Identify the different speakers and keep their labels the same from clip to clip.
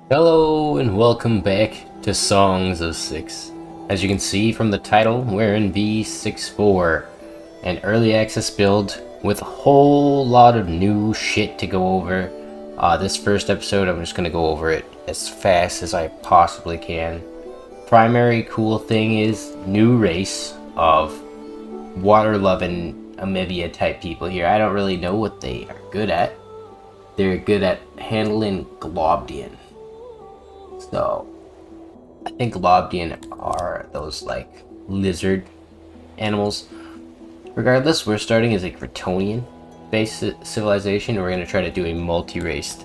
Speaker 1: Hello and welcome back to Songs of Six. As you can see from the title, we're in V64, an early access build with a whole lot of new shit to go over. This first episode, I'm just going to go over it as fast as I possibly can. Primary cool thing is new race of water-loving amphibia type people here. I don't really know what they are good at. They're good at handling Globdian. So, I think Globdian are those, like, lizard animals. Regardless, we're starting as a Kryptonian-based civilization. We're going to try to do a multi-raced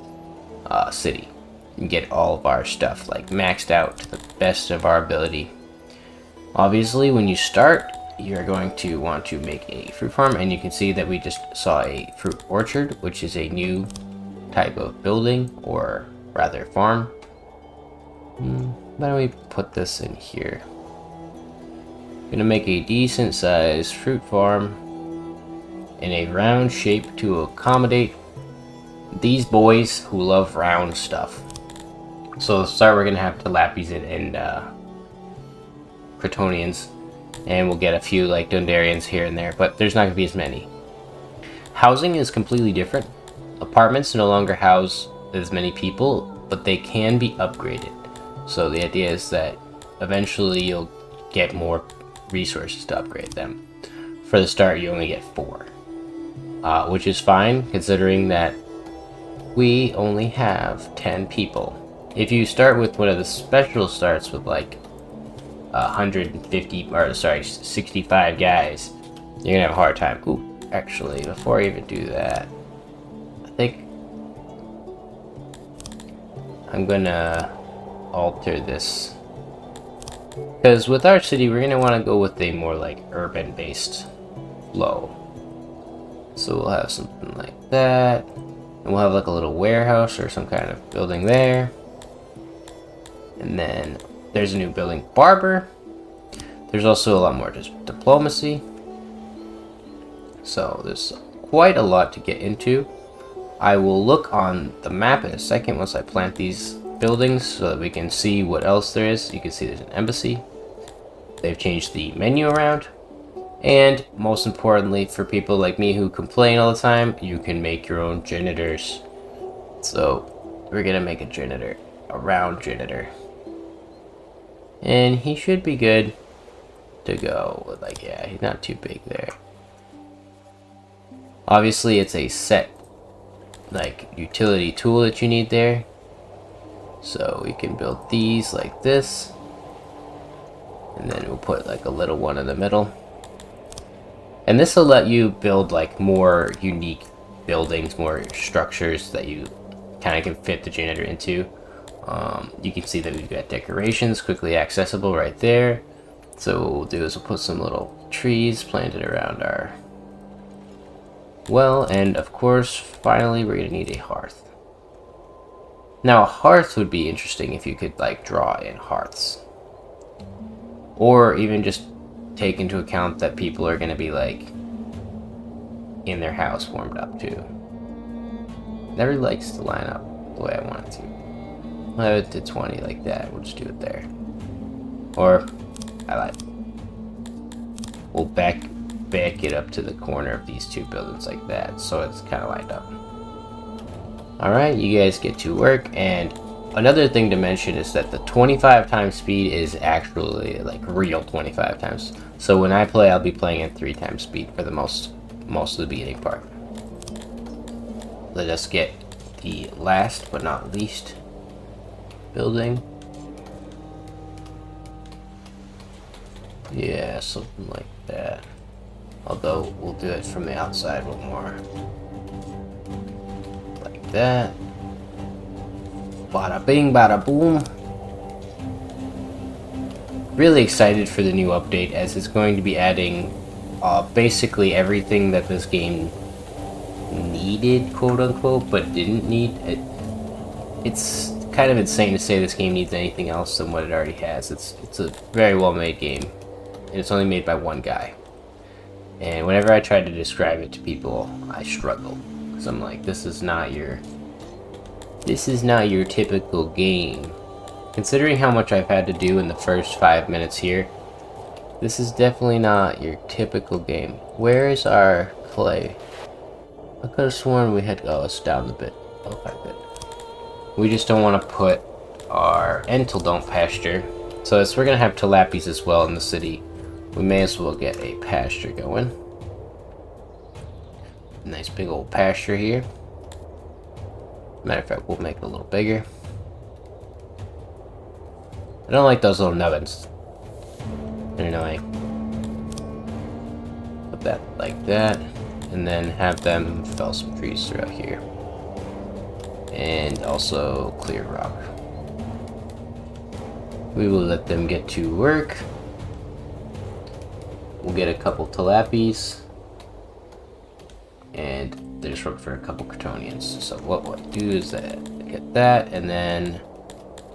Speaker 1: city. And get all of our stuff, like, maxed out to the best of our ability. Obviously, when you start, you're going to want to make a fruit farm. And you can see that we just saw a fruit orchard, which is a new type of building, or rather farm. Why don't we put this in here? Gonna make a decent sized fruit farm in a round shape to accommodate these boys who love round stuff. So to start, we're gonna have Tilapis and Kryptonians, and we'll get a few like Dundarians here and there, but there's not gonna be as many. Housing is completely different. Apartments no longer house as many people, but they can be upgraded. So the idea is that eventually you'll get more resources to upgrade them. For the start, you only get 4, which is fine considering that we only have 10 people. If you start with one of the special starts with like 65 guys, you're gonna have a hard time. Ooh, actually, before I even do that, I think I'm gonna alter this, because with our city we're gonna want to go with a more like urban based flow. So we'll have something like that, and we'll have like a little warehouse or some kind of building there. And then there's a new building, barber. There's also a lot more just diplomacy. So there's quite a lot to get into. I will look on the map in a second once I plant these buildings so that we can see what else there is. You can see there's an embassy. They've changed the menu around. And most importantly, for people like me who complain all the time, you can make your own janitors. So we're gonna make a janitor, a round janitor. And he should be good to go. Like, yeah, he's not too big there. Obviously, it's a set, like, utility tool that you need there. So we can build these like this. And then we'll put like a little one in the middle. And this will let you build like more unique buildings, more structures that you kind of can fit the janitor into. You can see that we've got decorations quickly accessible right there. So what we'll do is we'll put some little trees planted around our well, and of course, finally, we're gonna need a hearth. Now, a hearth would be interesting if you could like draw in hearths, or even just take into account that people are gonna be like in their house warmed up too. Never likes to line up the way I want it to. I'll have it to 20 like that. We'll just do it there. Or I like. We'll back it up to the corner of these two buildings like that, so it's kind of lined up. All right, you guys get to work. And another thing to mention is that the 25 times speed is actually like real 25 times. So when I play, I'll be playing at 3 times speed for the most of the beginning part. Let us get the last but not least building. Yeah, something like that. Although we'll do it from the outside a little more. Like that. Bada bing, bada boom. Really excited for the new update, as it's going to be adding basically everything that this game needed, quote unquote, but didn't need. It's kind of insane to say this game needs anything else than what it already has. It's a very well made game, and it's only made by one guy. And whenever I try to describe it to people, I struggle. because I'm like, this is not your typical game. Considering how much I've had to do in the first 5 minutes here, this is definitely not your typical game. Where is our clay? I could have sworn we had... Oh, it's down a bit. Okay, good. We just don't want to put our Entel don't pasture. So as we're going to have tilapies as well in the city, we may as well get a pasture going. Nice big old pasture here. Matter of fact, we'll make it a little bigger. I don't like those little nubbins. They're annoying. Put that like that, and then have them fell some trees throughout here. And also clear rock. We will let them get to work. We'll get a couple tilapies. And there's room for a couple Kryptonians. So what we'll do is that get that, and then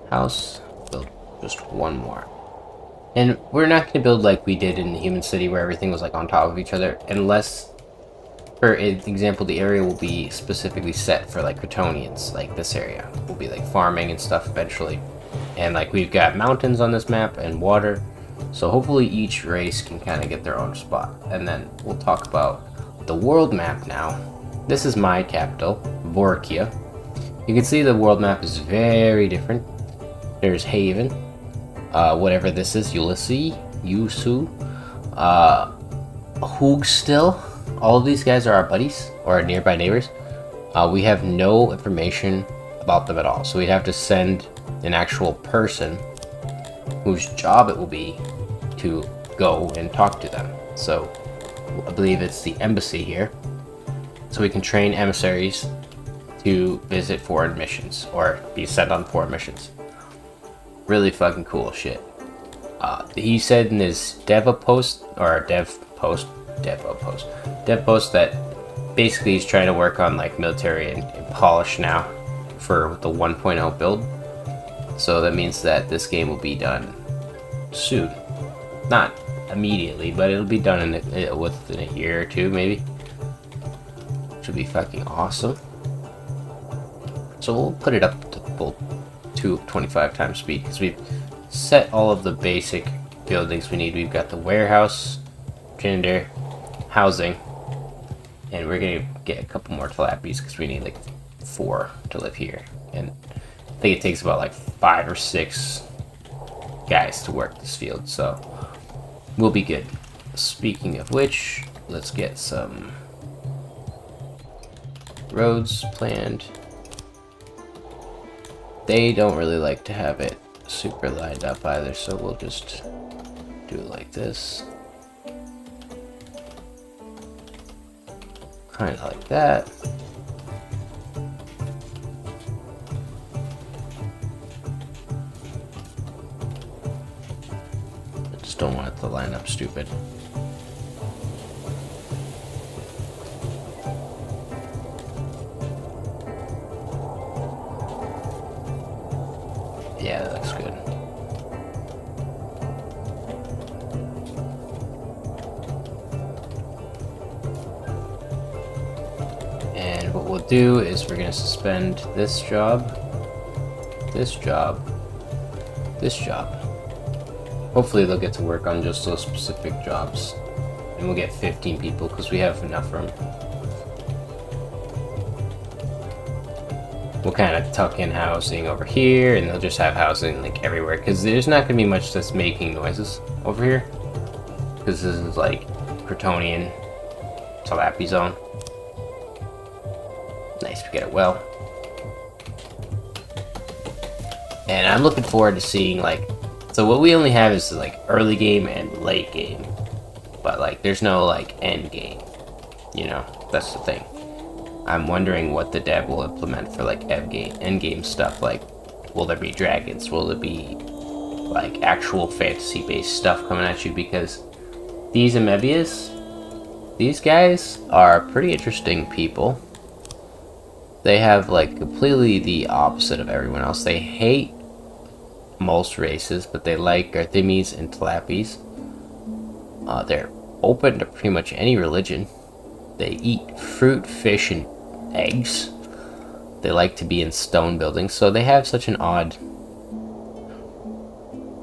Speaker 1: house, build just one more. And we're not going to build like we did in the human city where everything was like on top of each other, unless, for example, the area will be specifically set for like Kryptonians. Like this area will be like farming and stuff eventually. And like we've got mountains on this map and water, so hopefully each race can kind of get their own spot. And then we'll talk about the world map now. This is my capital, Vorkia. You can see the world map is very different. There's Haven, whatever this is, Ulysses, Yusu, Hoogstil. All of these guys are our buddies, or our nearby neighbors. We have no information about them at all, so we'd have to send an actual person whose job it will be to go and talk to them. So I believe it's the embassy here, so we can train emissaries to visit foreign missions or be sent on foreign missions. Really fucking cool shit. He said in his dev post that basically he's trying to work on like military and polish now for the 1.0 build. So that means that this game will be done soon. Not immediately, but it'll be done within a year or two, maybe. Should be fucking awesome. So we'll put it up to full 225 times speed because we've set all of the basic buildings we need. We've got the warehouse, gender, housing, and we're gonna get a couple more tilapies because we need like 4 to live here. And I think it takes about like 5 or 6 guys to work this field, so we'll be good. Speaking of which, let's get some roads planned. They don't really like to have it super lined up either, so we'll just do it like this. Kind of like that. I just don't want it to line up stupid. Yeah, that looks good. And what we'll do is we're going to suspend this job, this job, this job. Hopefully they'll get to work on just those specific jobs. And we'll get 15 people because we have enough room. We'll kind of tuck in housing over here, and they'll just have housing like everywhere, because there's not going to be much that's making noises over here, because this is like Kryptonian tilapia zone. Nice to get it well. And I'm looking forward to seeing like, so what we only have is like early game and late game, but like there's no like end game, you know, that's the thing. I'm wondering what the dev will implement for like end game stuff. Like, will there be dragons? Will there be like actual fantasy based stuff coming at you? Because these Amebias, these guys are pretty interesting people. They have like completely the opposite of everyone else. They hate most races, but they like Arthemis and Tilapies. They're open to pretty much any religion. They eat fruit, fish, and eggs. They like to be in stone buildings, so they have such an odd...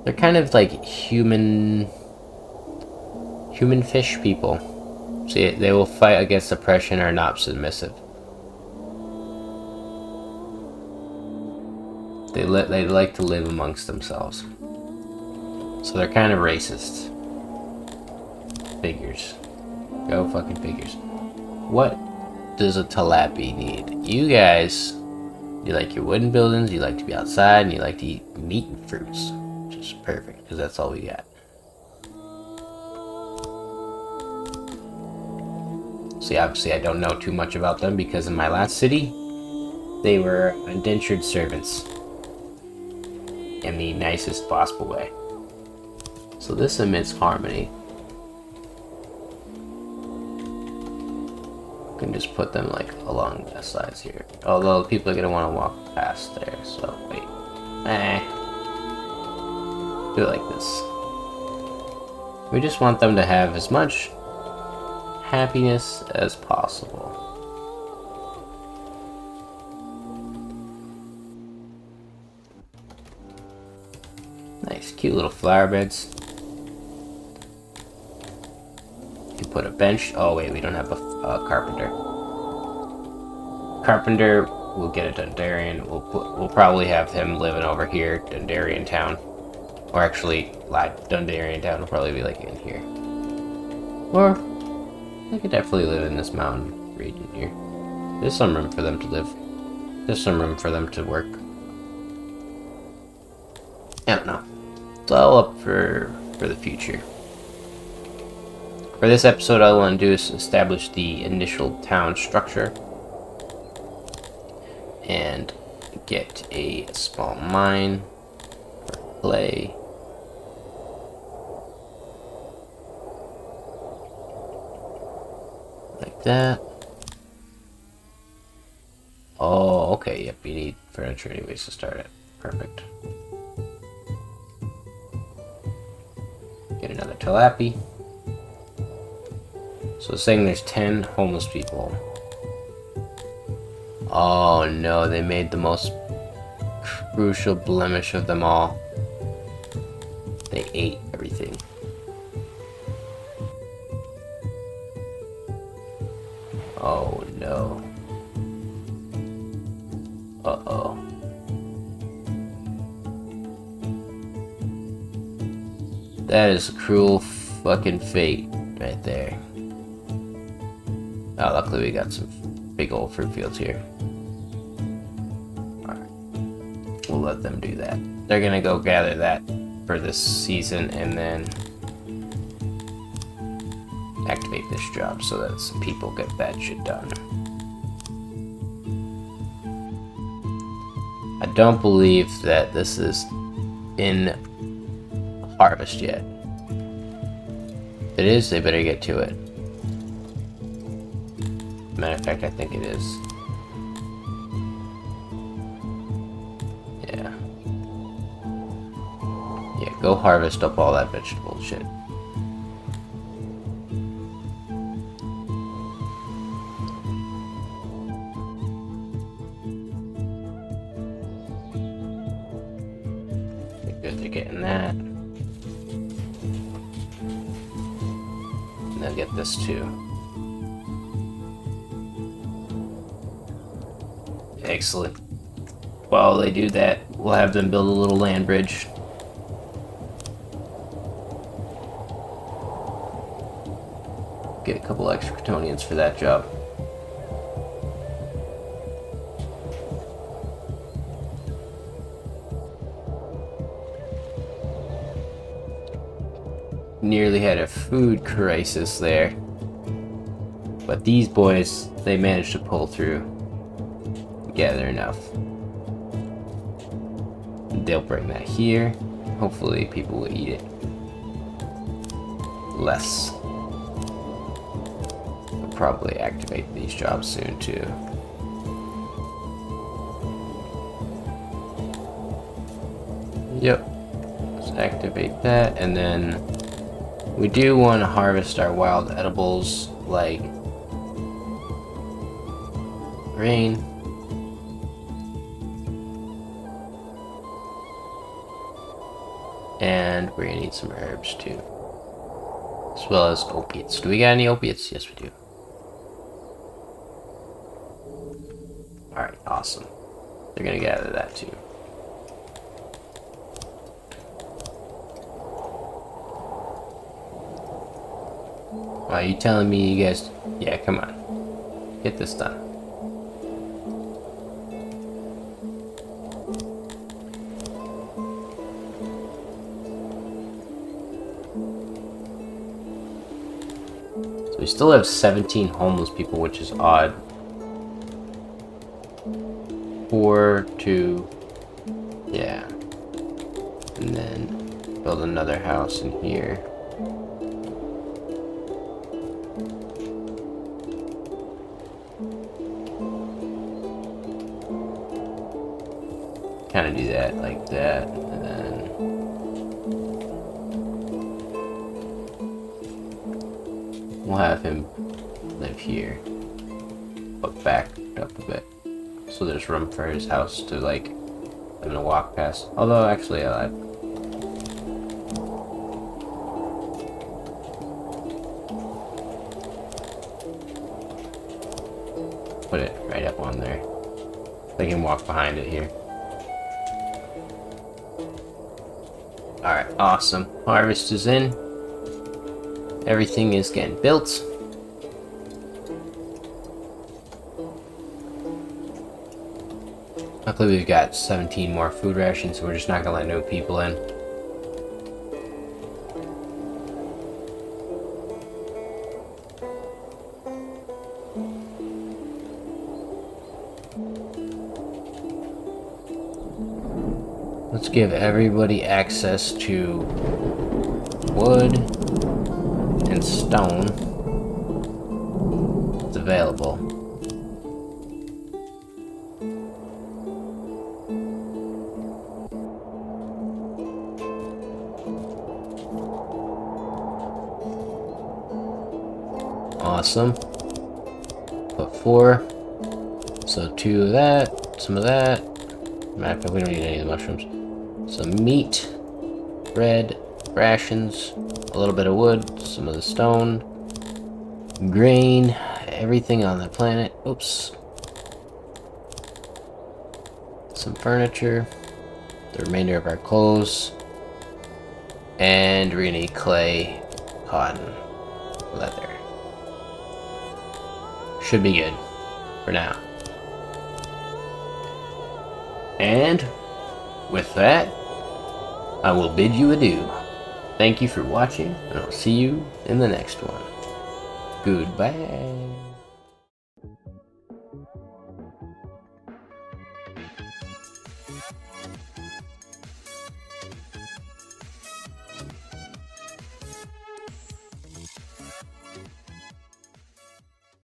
Speaker 1: They're kind of like human fish people. See, they will fight against oppression, are not submissive. They like to live amongst themselves. So they're kind of racist. Figures. Go fucking figures. What does a tilapia need? You guys, you like your wooden buildings, you like to be outside, and you like to eat meat and fruits. Which is perfect, because that's all we got. See, obviously I don't know too much about them, because in my last city, they were indentured servants. In the nicest possible way. So this emits harmony. You can just put them like along the sides here. Although people are gonna want to walk past there, so wait. Do it like this. We just want them to have as much happiness as possible. Nice, cute little flower beds. You put a bench. Oh wait, we don't have a carpenter. Carpenter, we'll get a Dundarian. We'll probably have him living over here, Dundarian Town, or actually, Dundarian Town will probably be like in here. Or they could definitely live in this mountain region here. There's some room for them to live. There's some room for them to work. I don't know. It's all up for the future. For this episode, all I want to do is establish the initial town structure and get a small mine for clay. Like that. Oh, okay, yep, you need furniture anyways to start it. Perfect. Get another tilapia. So it's saying there's 10 homeless people. Oh no, they made the most crucial blemish of them all. They ate everything. Oh no. Uh-oh. That is a cruel fucking fate right there. Oh, luckily we got some big old fruit fields here. Alright. We'll let them do that. They're gonna go gather that for this season and then activate this job so that some people get that shit done. I don't believe that this is in harvest yet. If it is, they better get to it. Matter of fact, I think it is. Yeah. Yeah, go harvest up all that vegetable shit. Good, they're getting that. And they'll get this too. Excellent. While they do that, we'll have them build a little land bridge. Get a couple extra Kryptonians for that job. Nearly had a food crisis there. But these boys, they managed to pull through. Gather enough. They'll bring that here. Hopefully people will eat it less. We'll probably activate these jobs soon too. Yep. Let's activate that, and then we do want to harvest our wild edibles, like grain. And we're gonna need some herbs too. As well as opiates. Do we got any opiates? Yes, we do. Alright, awesome. They're gonna gather that too. Are you telling me you guys... Yeah, come on. Get this done. So we still have 17 homeless people, which is odd. 4, 2... Yeah. And then build another house in here. Kind of do that like that, and then we'll have him live here, but back up a bit, so there's room for his house to like I'm gonna walk past. Although actually, I put it right up on there. They can walk behind it here. Alright, awesome. Harvest is in. Everything is getting built. Luckily we've got 17 more food rations, so we're just not gonna let no people in. Let's give everybody access to wood and stone. It's available. Awesome. Put 4. So 2 of that, some of that. Matter of fact, we don't need any of the mushrooms. Some meat, bread, rations, a little bit of wood, some of the stone, grain, everything on the planet. Oops. Some furniture, the remainder of our clothes, and we're gonna need clay, cotton, leather. Should be good for now. And with that, I will bid you adieu. Thank you for watching, and I'll see you in the next one. Goodbye.